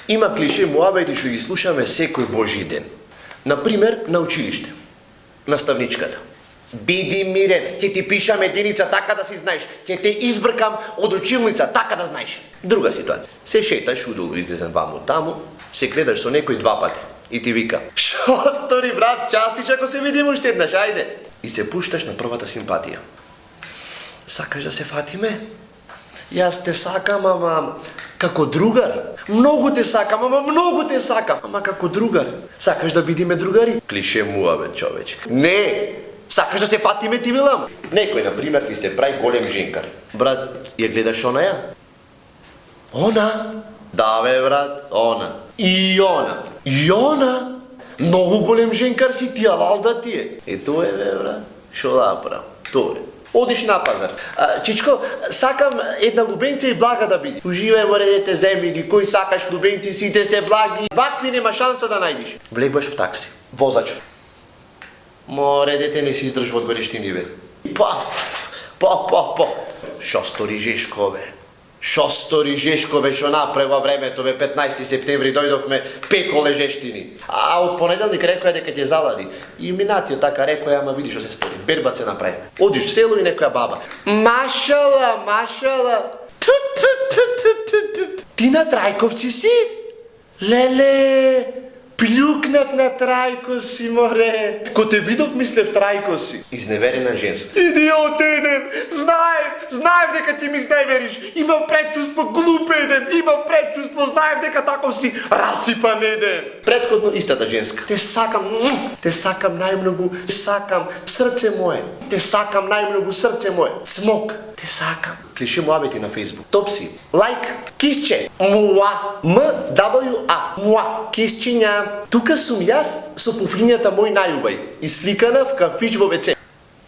Има клише муабети што ги слушаме секој божи ден. Например, на училиште. Наставничката. Биди мирен, ќе ти пишам единица така да си знаеш, ќе те избркам од училница така да знаеш. Друга ситуација. Се шеташ удолу излезен ваму таму, се гледаш со некој два пати и ти вика: "Шо стори брат, частиш ако се видиме уште еднаш, ајде." И се пушташ на првата симпатија. Сакаш да се фатиме? Јас те сакам, ама како другар. Многу те сакам, ама многу те сакам. Ама како другар. Сакаш да бидиме другари? Клише муабет, човече. Не! Сакаш да се фатиме, ти велам? Некој, например, ти се прави голем женкар. Брат, ја гледаш онаја? Она? Да, бе, брат, она. И она. И она? Многу голем женкар си, ти алал да ти е. Е, тоа е, бе, брат. Шо да правам? Тоа е. Одиш на пазар. Чичко, сакам една лубенца и блага да биде. Уживај, море дете, земи ги, кој сакаш лубенци, сите се благи. Вакви нема шанса да најдиш. Влегваш в такси. Возач. Море дете, не си издржва од горештини, бе. Па. Шо стори Жешко, бе? Шо стори Жешко, бе, шо направи во времето, бе, 15 септември дојдовме пеко лежештини. А од понеделник рекоја дека ќе залади. И минатиот така рекоја, ама види шо се стори. Берба се направи. Одиш в село и некоја баба. Машала. Ти на Трајковци си? Леле, плюкнат на Трајко си, море. Ко те видов, мислев Трајко си. Изневерена женска. Идиот еден, знаев дека ти ми изневериш. Имам предчувство, глуп еден, знаев дека таков си расипан еден. Предходно истата женска. Те сакам најмногу, срце мое. Те сакам најмногу, срце мое. Смок, те сакам. Клише муабети на Фейсбук. Топси, лайк, кисче, муа, МWA, муа, кисчиња. Тука сум јас со пуфлињата мој најубај, исликана в кафич во веце.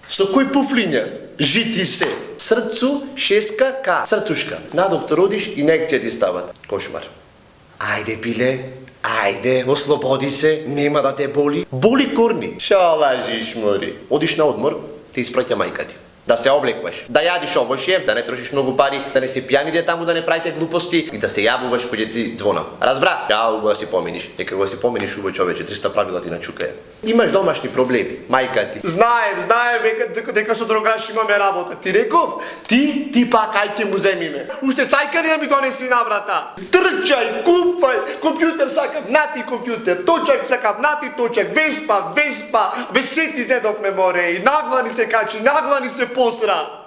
Со кој пуфлиња? Жити се. Срцу, шеска, ка. Срцушка. На доктор одиш, инекција ти стават. Кошмар. Ајде, пиле, ајде, ослободи се, нема да те боли. Боли корни. Шо лажиш, мори? Одиш на одмор, те испраќа мајка ти. Да се облекваш, да јадиш овошје, да не трошиш многу пари, да не се пијаниде таму, да не правите глупости и да се јавуваш кога ти звонам. Разбра? Јао го да си поминиш. Нека го да си поминиш убај човече, 300 правила ти начукаја. Имаш домашни проблеми, мајка ти. Знаем дека со другаш имаме работа. Ти реков, ти пак ај ќе му земиме. Уште цајка не ми донеси на врата. Трчај, купај, компјутер сакам, нати компјутер, точак сакам, нати точак, Веспа, бесети зедовме море и наглани се качи, наглани се посра.